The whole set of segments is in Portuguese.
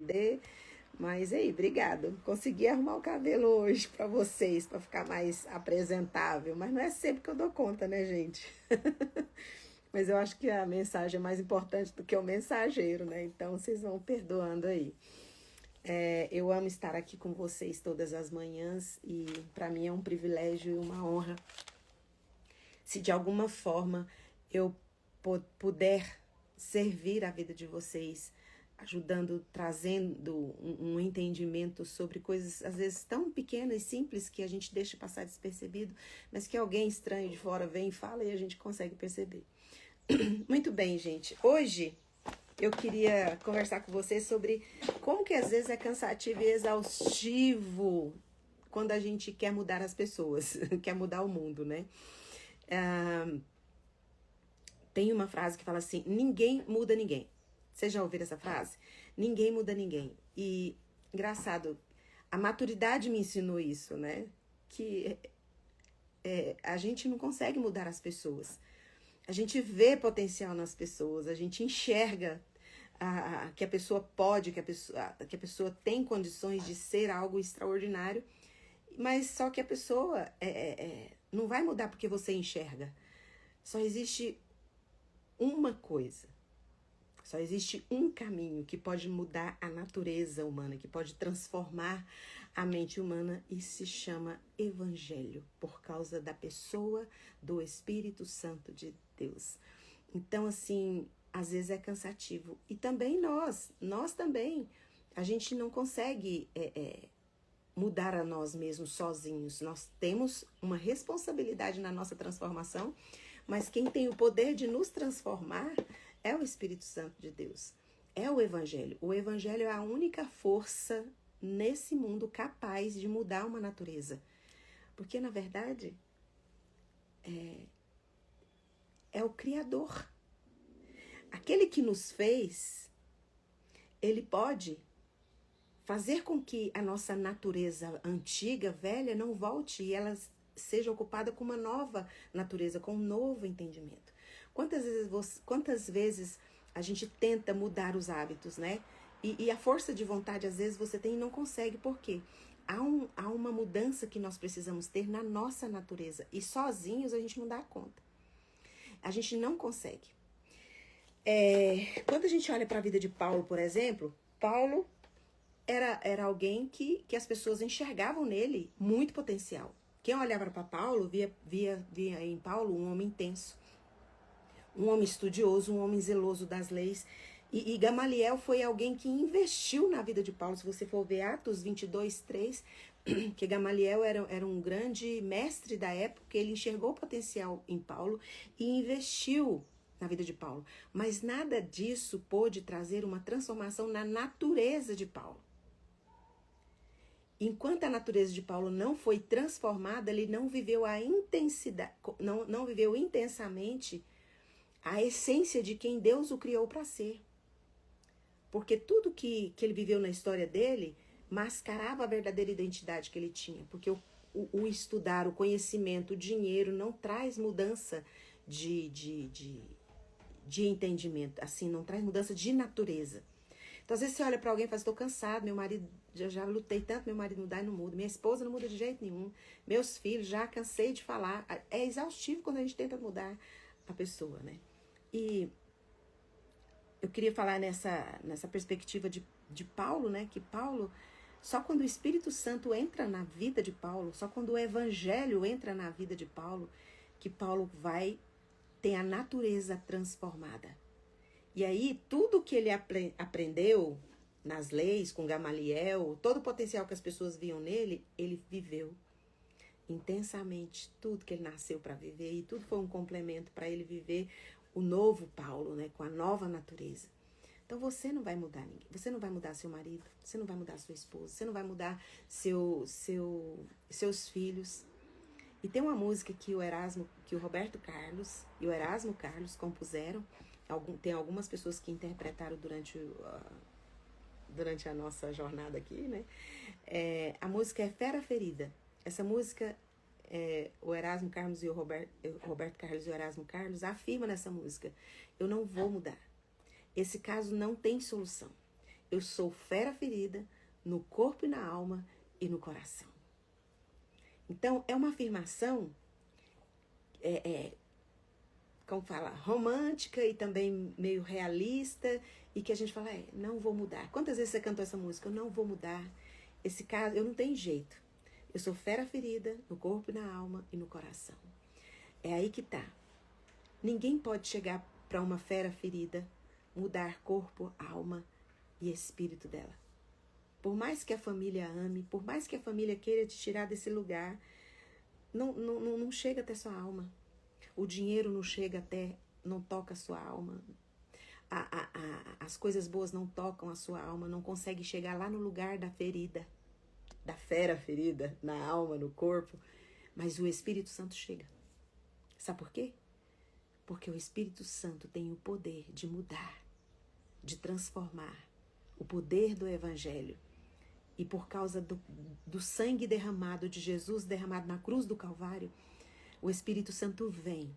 perder. Mas aí, obrigado. Consegui arrumar o cabelo hoje para vocês, para ficar mais apresentável. Mas não é sempre que eu dou conta, né, gente? Mas eu acho que a mensagem é mais importante do que o mensageiro, né? Então vocês vão perdoando aí. Eu amo estar aqui com vocês todas as manhãs e para mim é um privilégio e uma honra. Se de alguma forma eu puder servir a vida de vocês, ajudando, trazendo um entendimento sobre coisas às vezes tão pequenas e simples que a gente deixa passar despercebido, mas que alguém estranho de fora vem e fala e a gente consegue perceber. Muito bem, gente. Hoje eu queria conversar com vocês sobre como que às vezes é cansativo e exaustivo quando a gente quer mudar as pessoas, quer mudar o mundo, né? Tem uma frase que fala assim, ninguém muda ninguém. Vocês já ouviram essa frase? Ninguém muda ninguém. E, engraçado, a maturidade me ensinou isso, né? Que a gente não consegue mudar as pessoas. A gente vê potencial nas pessoas, a gente enxerga que a pessoa pode, que a pessoa tem condições de ser algo extraordinário, mas só que a pessoa não vai mudar porque você enxerga. Só existe uma coisa, só existe um caminho que pode mudar a natureza humana, que pode transformar a mente humana e se chama Evangelho, por causa da pessoa do Espírito Santo de Deus. Então, assim, às vezes é cansativo. E também nós também, a gente não consegue mudar a nós mesmos sozinhos. Nós temos uma responsabilidade na nossa transformação, mas quem tem o poder de nos transformar é o Espírito Santo de Deus. É o Evangelho. O Evangelho é a única força nesse mundo capaz de mudar uma natureza. Porque, na verdade, é o Criador. Aquele que nos fez, ele pode fazer com que a nossa natureza antiga, velha, não volte e ela seja ocupada com uma nova natureza, com um novo entendimento. Quantas vezes a gente tenta mudar os hábitos, né? E a força de vontade, às vezes, você tem e não consegue. Por quê? Há uma mudança que nós precisamos ter na nossa natureza. E sozinhos a gente não dá conta. A gente não consegue. Quando a gente olha para a vida de Paulo, por exemplo, Paulo era alguém que as pessoas enxergavam nele muito potencial. Quem olhava para Paulo via em Paulo um homem intenso, um homem estudioso, um homem zeloso das leis. E Gamaliel foi alguém que investiu na vida de Paulo. Se você for ver Atos 22:3, que Gamaliel era um grande mestre da época, ele enxergou o potencial em Paulo e investiu na vida de Paulo. Mas nada disso pôde trazer uma transformação na natureza de Paulo. Enquanto a natureza de Paulo não foi transformada, ele não viveu a intensidade, não viveu intensamente a essência de quem Deus o criou para ser. Porque tudo que ele viveu na história dele mascarava a verdadeira identidade que ele tinha. Porque o estudar, o conhecimento, o dinheiro não traz mudança de entendimento, assim, não traz mudança de natureza. Então, às vezes você olha pra alguém e fala, estou cansado, meu marido, já lutei tanto, meu marido mudar e não muda, minha esposa não muda de jeito nenhum, meus filhos, já cansei de falar. É exaustivo quando a gente tenta mudar a pessoa, né? E eu queria falar nessa perspectiva de Paulo, né? Que Paulo, só quando o Espírito Santo entra na vida de Paulo, só quando o Evangelho entra na vida de Paulo, que Paulo vai ter a natureza transformada. E aí, tudo que ele aprendeu nas leis, com Gamaliel, todo o potencial que as pessoas viam nele, ele viveu intensamente tudo que ele nasceu para viver. E tudo foi um complemento para ele viver o novo Paulo, né, com a nova natureza. Então, você não vai mudar ninguém. Você não vai mudar seu marido, você não vai mudar sua esposa, você não vai mudar seus filhos. E tem uma música que o Roberto Carlos e o Erasmo Carlos compuseram. Tem algumas pessoas que interpretaram durante a nossa jornada aqui, né? A música é Fera Ferida. Essa música, o Erasmo Carlos e o Roberto Carlos e o Erasmo Carlos afirmam nessa música: eu não vou mudar. Esse caso não tem solução. eu sou fera ferida no corpo e na alma e no coração. Então, é uma afirmação, como fala, romântica e também meio realista, e que a gente fala, não vou mudar. Quantas vezes você cantou essa música? Eu não vou mudar. Esse caso, eu não tenho jeito. Eu sou fera ferida no corpo e na alma e no coração. É aí que tá. Ninguém pode chegar para uma fera ferida, mudar corpo, alma e espírito dela. Por mais que a família ame, por mais que a família queira te tirar desse lugar, não chega até sua alma. O dinheiro não chega até, não toca a sua alma. As coisas boas não tocam a sua alma, não consegue chegar lá no lugar da ferida, da fera ferida, na alma, no corpo. Mas o Espírito Santo chega. Sabe por quê? Porque o Espírito Santo tem o poder de mudar, de transformar, o poder do Evangelho. E por causa do sangue derramado de Jesus, derramado na cruz do Calvário, o Espírito Santo vem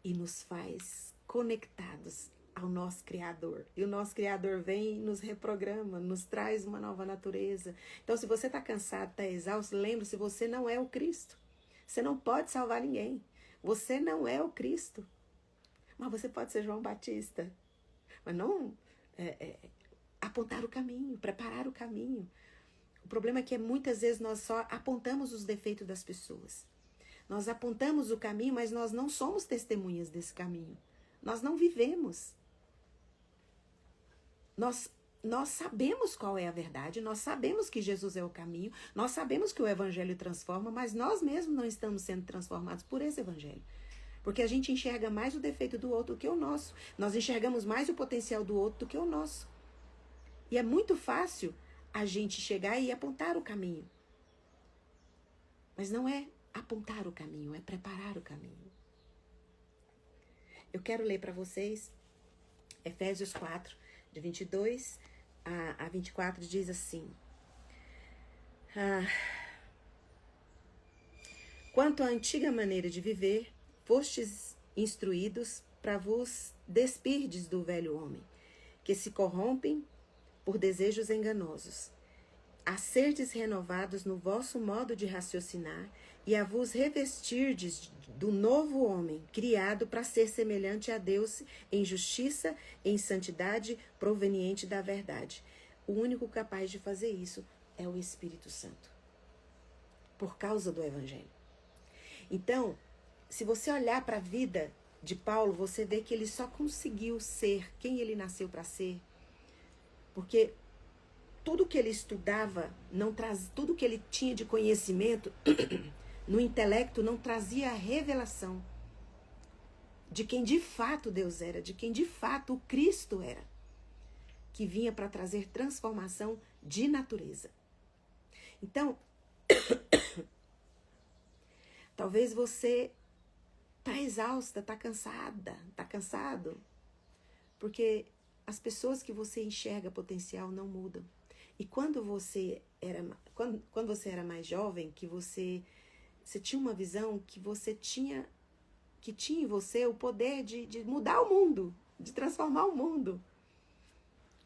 e nos faz conectados ao nosso Criador. E o nosso Criador vem e nos reprograma, nos traz uma nova natureza. Então, se você está cansado, está exausto, lembre-se, você não é o Cristo. Você não pode salvar ninguém. Você não é o Cristo. Mas você pode ser João Batista. Mas não apontar o caminho, preparar o caminho. O problema é que muitas vezes nós só apontamos os defeitos das pessoas. Nós apontamos o caminho, mas nós não somos testemunhas desse caminho. Nós não vivemos. Nós sabemos qual é a verdade, nós sabemos que Jesus é o caminho, nós sabemos que o Evangelho transforma, mas nós mesmos não estamos sendo transformados por esse Evangelho. Porque a gente enxerga mais o defeito do outro do que o nosso. Nós enxergamos mais o potencial do outro do que o nosso. E é muito fácil a gente chegar e apontar o caminho. Mas não é apontar o caminho, é preparar o caminho. Eu quero ler para vocês Efésios 4, de 22 a 24, diz assim: quanto à antiga maneira de viver, fostes instruídos para vos despirdes do velho homem, que se corrompem por desejos enganosos, a serdes renovados no vosso modo de raciocinar e a vos revestirdes do novo homem, criado para ser semelhante a Deus em justiça, em santidade, proveniente da verdade. O único capaz de fazer isso é o Espírito Santo, por causa do Evangelho. Então, se você olhar para a vida de Paulo, você vê que ele só conseguiu ser quem ele nasceu para ser, porque tudo que ele estudava, tudo que ele tinha de conhecimento no intelecto não trazia a revelação de quem de fato Deus era, de quem de fato o Cristo era, que vinha para trazer transformação de natureza. Então, talvez você está exausta, está cansada, está cansado, porque as pessoas que você enxerga potencial não mudam. E quando você era mais jovem, que você tinha uma visão que tinha em você o poder de mudar o mundo, de transformar o mundo.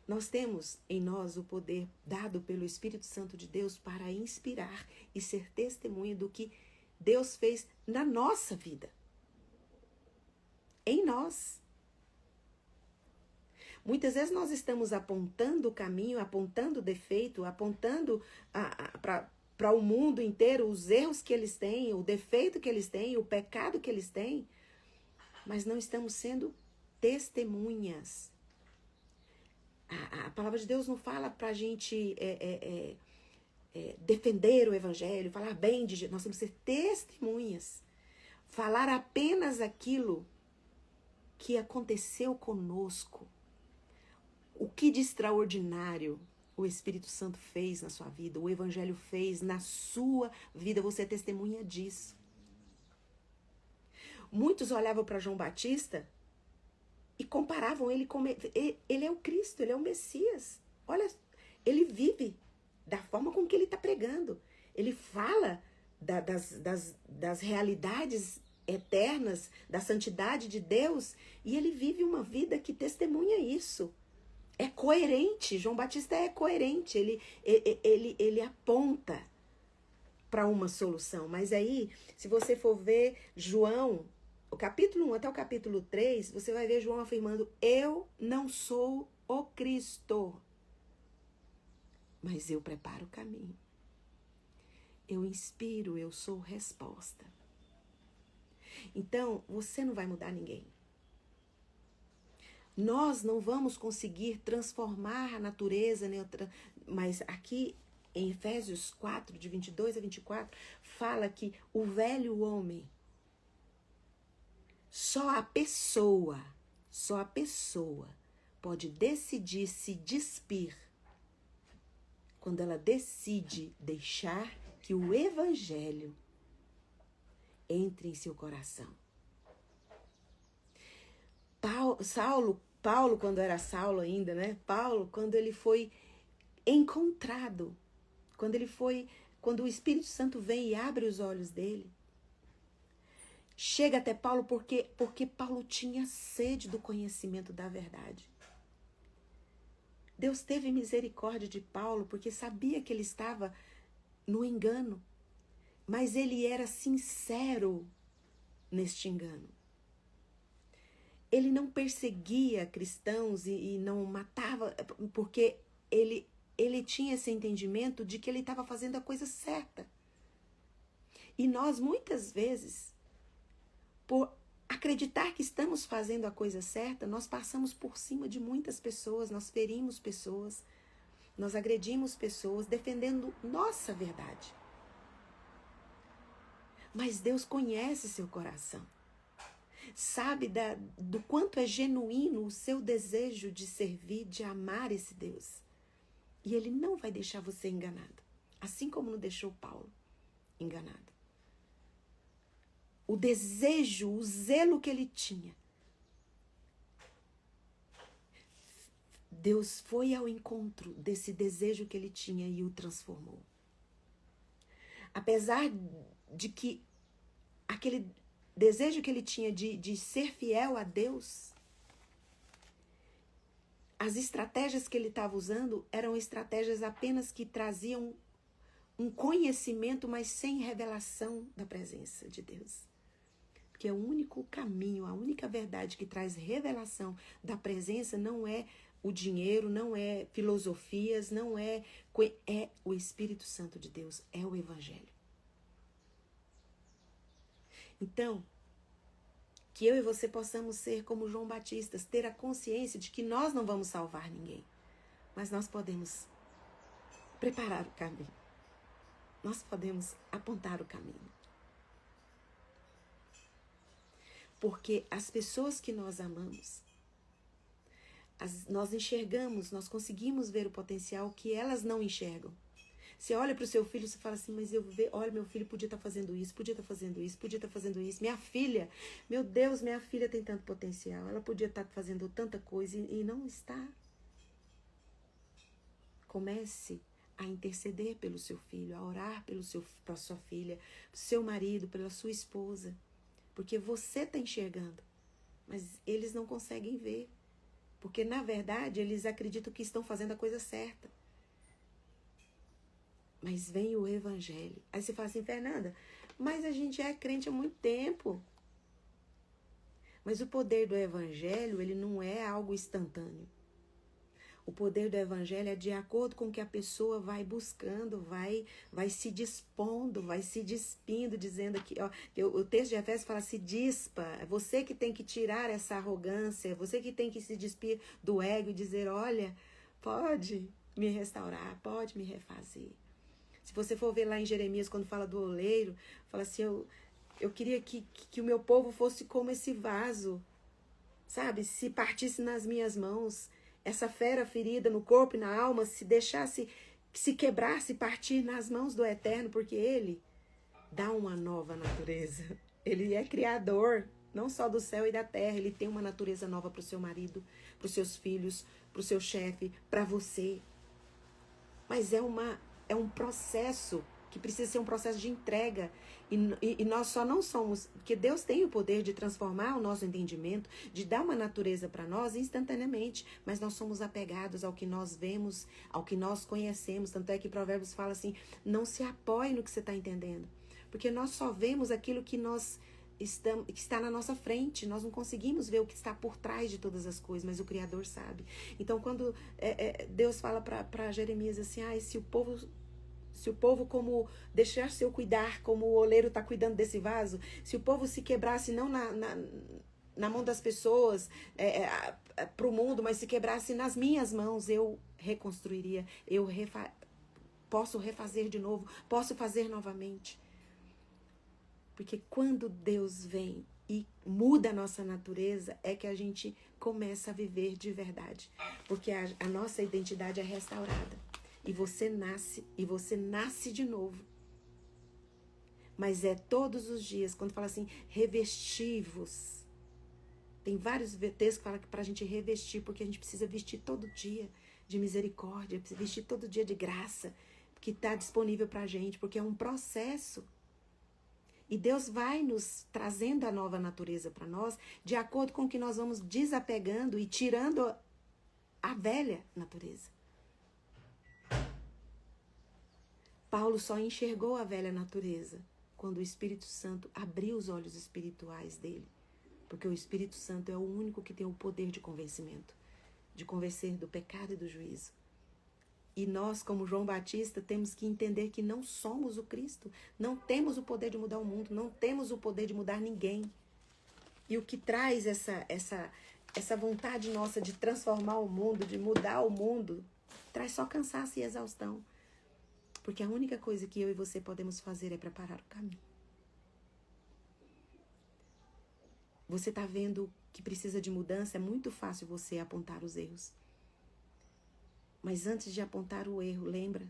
Nós temos em nós o poder dado pelo Espírito Santo de Deus para inspirar e ser testemunha do que Deus fez na nossa vida. Em nós. Muitas vezes nós estamos apontando o caminho, apontando o defeito, apontando para o mundo inteiro os erros que eles têm, o defeito que eles têm, o pecado que eles têm, mas não estamos sendo testemunhas. A palavra de Deus não fala para a gente defender o Evangelho, falar bem de Jesus. Nós temos que ser testemunhas. Falar apenas aquilo que aconteceu conosco. O que de extraordinário o Espírito Santo fez na sua vida, o Evangelho fez na sua vida, você é testemunha disso. Muitos olhavam para João Batista e comparavam ele com... Ele é o Cristo, ele é o Messias. Olha, ele vive da forma com que ele está pregando. Ele fala das realidades eternas, da santidade de Deus, e ele vive uma vida que testemunha isso. É coerente. João Batista é coerente. Ele aponta para uma solução. Mas aí, se você for ver João, o capítulo 1 até o capítulo 3, você vai ver João afirmando: eu não sou o Cristo, mas eu preparo o caminho. Eu inspiro, eu sou resposta. Então, você não vai mudar ninguém. Nós não vamos conseguir transformar a natureza, mas aqui em Efésios 4, de 22 a 24, fala que o velho homem, só a pessoa pode decidir se despir quando ela decide deixar que o evangelho entre em seu coração. Paulo, quando era Saulo ainda, né? Paulo, quando ele foi encontrado, quando o Espírito Santo vem e abre os olhos dele, chega até Paulo porque Paulo tinha sede do conhecimento da verdade. Deus teve misericórdia de Paulo porque sabia que ele estava no engano, mas ele era sincero neste engano. Ele não perseguia cristãos e não matava, porque ele tinha esse entendimento de que ele estava fazendo a coisa certa. E nós, muitas vezes, por acreditar que estamos fazendo a coisa certa, nós passamos por cima de muitas pessoas, nós ferimos pessoas, nós agredimos pessoas, defendendo nossa verdade. Mas Deus conhece seu coração. Sabe do quanto é genuíno o seu desejo de servir, de amar esse Deus. E Ele não vai deixar você enganado. Assim como não deixou Paulo enganado. O desejo, o zelo que ele tinha. Deus foi ao encontro desse desejo que ele tinha e o transformou. Apesar de que aquele desejo que ele tinha de ser fiel a Deus, as estratégias que ele estava usando eram estratégias apenas que traziam um conhecimento, mas sem revelação da presença de Deus. Porque o único caminho, a única verdade que traz revelação da presença não é o dinheiro, não é filosofias, não é o Espírito Santo de Deus, é o Evangelho. Então, que eu e você possamos ser como João Batista, ter a consciência de que nós não vamos salvar ninguém, mas nós podemos preparar o caminho. Nós podemos apontar o caminho. Porque as pessoas que nós amamos, nós enxergamos, nós conseguimos ver o potencial que elas não enxergam. Você olha para o seu filho e fala assim, mas olha, meu filho podia estar fazendo isso, podia estar fazendo isso, podia estar fazendo isso. Minha filha, meu Deus, minha filha tem tanto potencial, ela podia estar fazendo tanta coisa e não está. Comece a interceder pelo seu filho, a orar pela sua filha, pelo seu marido, pela sua esposa. Porque você está enxergando, mas eles não conseguem ver. Porque, na verdade, eles acreditam que estão fazendo a coisa certa. Mas vem o Evangelho. Aí você fala assim, Fernanda, mas a gente é crente há muito tempo. Mas o poder do Evangelho, ele não é algo instantâneo. O poder do Evangelho é de acordo com o que a pessoa vai buscando, vai se dispondo, vai se despindo, dizendo que, ó, o texto de Efésios fala, se dispa, é você que tem que tirar essa arrogância, é você que tem que se despir do ego e dizer, olha, pode me restaurar, pode me refazer. Se você for ver lá em Jeremias, quando fala do oleiro, fala assim, eu queria que o meu povo fosse como esse vaso, sabe? Se partisse nas minhas mãos, essa fera ferida no corpo e na alma, se deixasse, se quebrasse, partir nas mãos do Eterno, porque Ele dá uma nova natureza. Ele é criador, não só do céu e da terra, Ele tem uma natureza nova para o seu marido, para os seus filhos, para o seu chefe, para você. Mas é um processo que precisa ser um processo de entrega. E nós só não somos... Porque Deus tem o poder de transformar o nosso entendimento, de dar uma natureza para nós instantaneamente. Mas nós somos apegados ao que nós vemos, ao que nós conhecemos. Tanto é que Provérbios fala assim, não se apoie no que você está entendendo. Porque nós só vemos aquilo que que está na nossa frente. Nós não conseguimos ver o que está por trás de todas as coisas, mas o Criador sabe. Então, quando Deus fala para Jeremias assim, se o povo como deixar seu cuidar, como o oleiro está cuidando desse vaso, se o povo se quebrasse não na mão das pessoas, para o mundo, mas se quebrasse nas minhas mãos, eu reconstruiria, posso refazer de novo, posso fazer novamente. Porque quando Deus vem e muda a nossa natureza, é que a gente começa a viver de verdade. Porque a nossa identidade é restaurada. E você nasce de novo. Mas é todos os dias, quando fala assim, revesti-vos. Tem vários textos que falam que para a gente revestir, porque a gente precisa vestir todo dia de misericórdia, precisa vestir todo dia de graça, que está disponível para a gente, porque é um processo. E Deus vai nos trazendo a nova natureza para nós, de acordo com o que nós vamos desapegando e tirando a velha natureza. Paulo só enxergou a velha natureza quando o Espírito Santo abriu os olhos espirituais dele. Porque o Espírito Santo é o único que tem o poder de convencimento, de convencer do pecado e do juízo. E nós, como João Batista, temos que entender que não somos o Cristo. Não temos o poder de mudar o mundo. Não temos o poder de mudar ninguém. E o que traz essa vontade nossa de transformar o mundo, de mudar o mundo, traz só cansaço e exaustão. Porque a única coisa que eu e você podemos fazer é preparar o caminho. Você está vendo que precisa de mudança, é muito fácil você apontar os erros. Mas antes de apontar o erro, lembra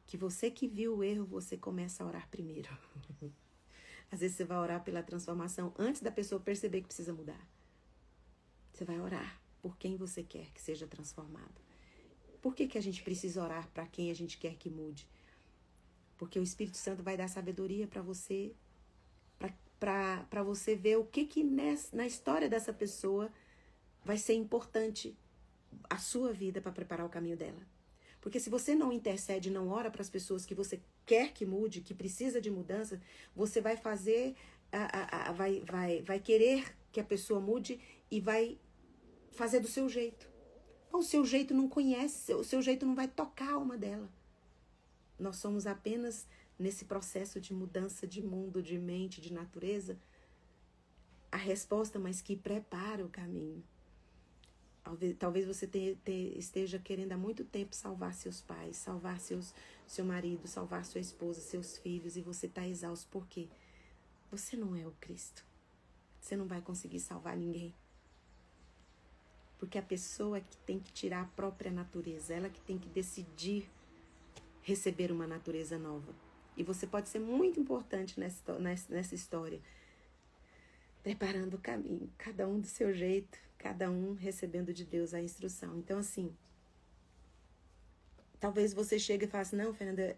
que você que viu o erro, você começa a orar primeiro. Às vezes você vai orar pela transformação antes da pessoa perceber que precisa mudar. Você vai orar por quem você quer que seja transformado. Por que a gente precisa orar para quem a gente quer que mude? Porque o Espírito Santo vai dar sabedoria para você, para você ver o que na história dessa pessoa vai ser importante a sua vida para preparar o caminho dela. Porque se você não intercede, não ora para as pessoas que você quer que mude, que precisa de mudança, você vai fazer, vai querer que a pessoa mude e vai fazer do seu jeito. O seu jeito não conhece, o seu jeito não vai tocar a alma dela. Nós somos apenas nesse processo de mudança de mundo, de mente, de natureza, a resposta, mas que prepara o caminho. Talvez você esteja querendo há muito tempo salvar seus pais, salvar seu marido, salvar sua esposa, seus filhos, e você está exausto. Por quê? Você não é o Cristo. Você não vai conseguir salvar ninguém. Porque a pessoa que tem que tirar a própria natureza, ela que tem que decidir receber uma natureza nova. E você pode ser muito importante nessa história, preparando o caminho, cada um do seu jeito, cada um recebendo de Deus a instrução. Então, assim, talvez você chegue e fale assim, não, Fernanda,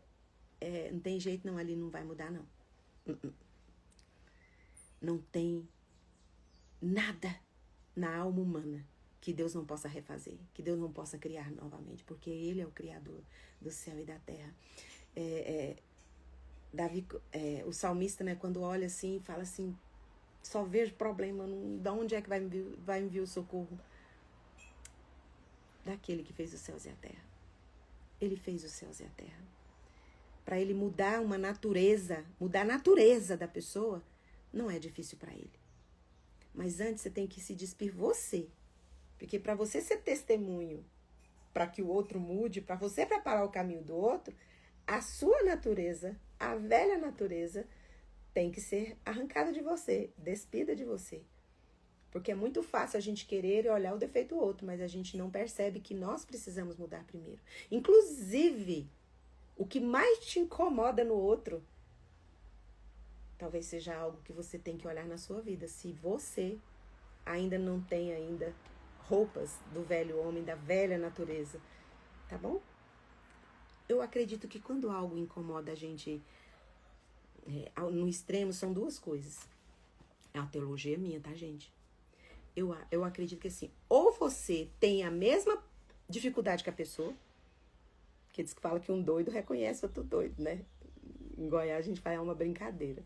não tem jeito não, ali não vai mudar não. Não tem nada na alma humana que Deus não possa refazer, que Deus não possa criar novamente, porque Ele é o Criador do céu e da terra. Davi, o salmista, né, quando olha assim, fala assim, só vejo problema, de onde é que vai enviar o socorro? Daquele que fez os céus e a terra. Ele fez os céus e a terra. Para ele mudar uma natureza, mudar a natureza da pessoa, não é difícil para ele. Mas antes você tem que se despir você. Porque para você ser testemunho, para que o outro mude, para você preparar o caminho do outro, a sua natureza, a velha natureza, tem que ser arrancada de você, despida de você. Porque é muito fácil a gente querer olhar o defeito do outro, mas a gente não percebe que nós precisamos mudar primeiro. Inclusive, o que mais te incomoda no outro, talvez seja algo que você tem que olhar na sua vida. Se você ainda não tem roupas do velho homem, da velha natureza, tá bom? eu acredito que quando algo incomoda a gente no extremo, são duas coisas. É uma teologia minha, tá, gente? Eu acredito que assim, ou você tem a mesma dificuldade que a pessoa, que diz que fala que um doido reconhece outro doido, né? Em Goiás a gente faz uma brincadeira.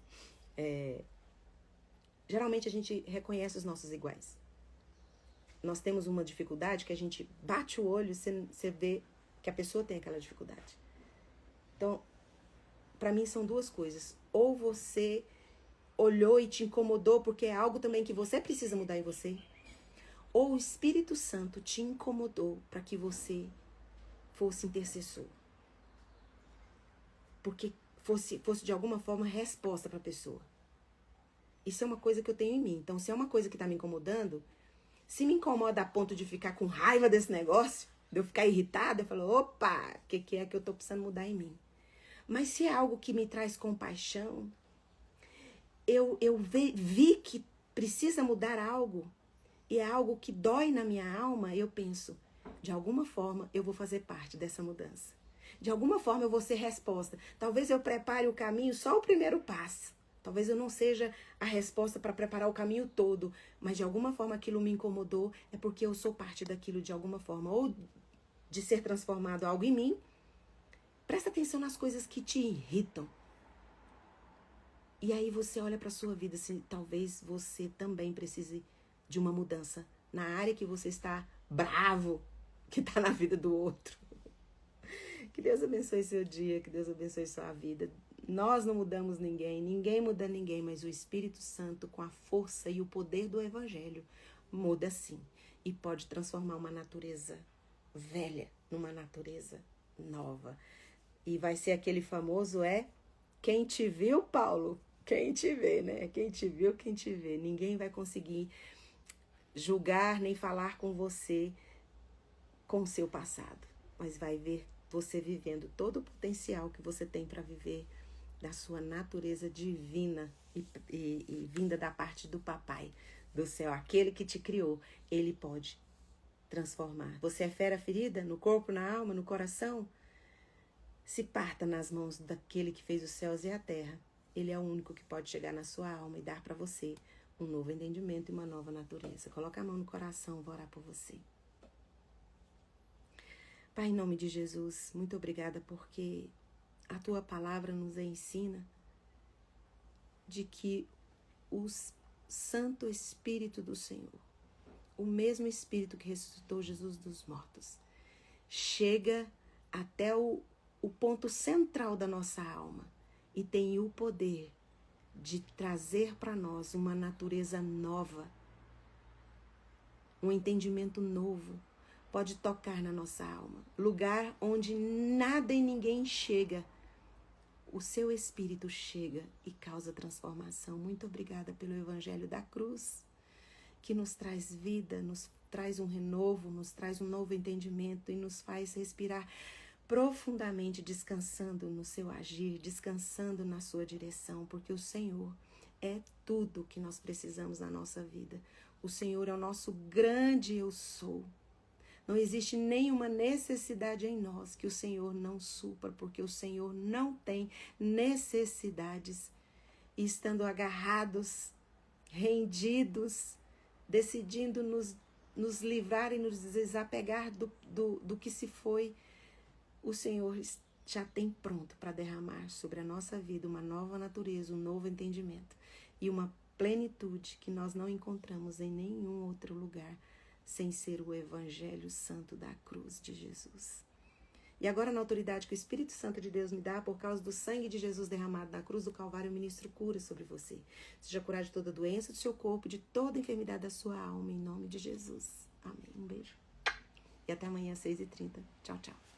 Geralmente a gente reconhece os nossos iguais. Nós temos uma dificuldade que a gente bate o olho e você vê que a pessoa tem aquela dificuldade. Então, para mim são duas coisas. Ou você olhou e te incomodou porque é algo também que você precisa mudar em você, ou o Espírito Santo te incomodou para que você fosse intercessor. Porque fosse de alguma forma resposta para a pessoa. Isso é uma coisa que eu tenho em mim. Então, se é uma coisa que está me incomodando, se me incomoda a ponto de ficar com raiva desse negócio, de eu ficar irritada, eu falo, opa, o que é que eu estou precisando mudar em mim? Mas se é algo que me traz compaixão, eu vi que precisa mudar algo, e é algo que dói na minha alma, eu penso, de alguma forma eu vou fazer parte dessa mudança. De alguma forma eu vou ser resposta. Talvez eu prepare o caminho, só o primeiro passo. Talvez eu não seja a resposta para preparar o caminho todo, mas de alguma forma aquilo me incomodou, é porque eu sou parte daquilo de alguma forma, ou de ser transformado algo em mim. Presta atenção nas coisas que te irritam. E aí você olha para a sua vida, assim, talvez você também precise de uma mudança na área que você está bravo, que está na vida do outro. Que Deus abençoe seu dia, que Deus abençoe sua vida. Nós não mudamos ninguém, ninguém muda ninguém, mas o Espírito Santo, com a força e o poder do Evangelho, muda sim. E pode transformar uma natureza velha numa natureza nova. E vai ser aquele famoso quem te viu, Paulo, quem te vê, né? Quem te viu, quem te vê. Ninguém vai conseguir julgar nem falar com você com o seu passado, mas vai ver você vivendo todo o potencial que você tem para viver da sua natureza divina e vinda da parte do Papai do céu, aquele que te criou. Ele pode transformar. Você é fera ferida no corpo, na alma, no coração? Se parta nas mãos daquele que fez os céus e a terra. Ele é o único que pode chegar na sua alma e dar para você um novo entendimento e uma nova natureza. Coloca a mão no coração, vou orar por você. Pai, em nome de Jesus, muito obrigada porque a Tua palavra nos ensina de que o Santo Espírito do Senhor, o mesmo Espírito que ressuscitou Jesus dos mortos, chega até o ponto central da nossa alma e tem o poder de trazer para nós uma natureza nova, um entendimento novo. Pode tocar na nossa alma, lugar onde nada e ninguém chega. O seu Espírito chega e causa transformação. Muito obrigada pelo Evangelho da cruz, que nos traz vida, nos traz um renovo, nos traz um novo entendimento e nos faz respirar profundamente, descansando no seu agir, descansando na sua direção, porque o Senhor é tudo que nós precisamos na nossa vida. O Senhor é o nosso grande eu sou. Não existe nenhuma necessidade em nós que o Senhor não supra, porque o Senhor não tem necessidades. E estando agarrados, rendidos, decidindo nos livrar e nos desapegar do que se foi, o Senhor já tem pronto para derramar sobre a nossa vida uma nova natureza, um novo entendimento e uma plenitude que nós não encontramos em nenhum outro lugar, sem ser o Evangelho Santo da cruz de Jesus. E agora, na autoridade que o Espírito Santo de Deus me dá, por causa do sangue de Jesus derramado na cruz do Calvário, eu ministro cura sobre você. Seja curado de toda doença do seu corpo, de toda enfermidade da sua alma, em nome de Jesus. Amém. Um beijo. E até amanhã, às 6h30. Tchau, tchau.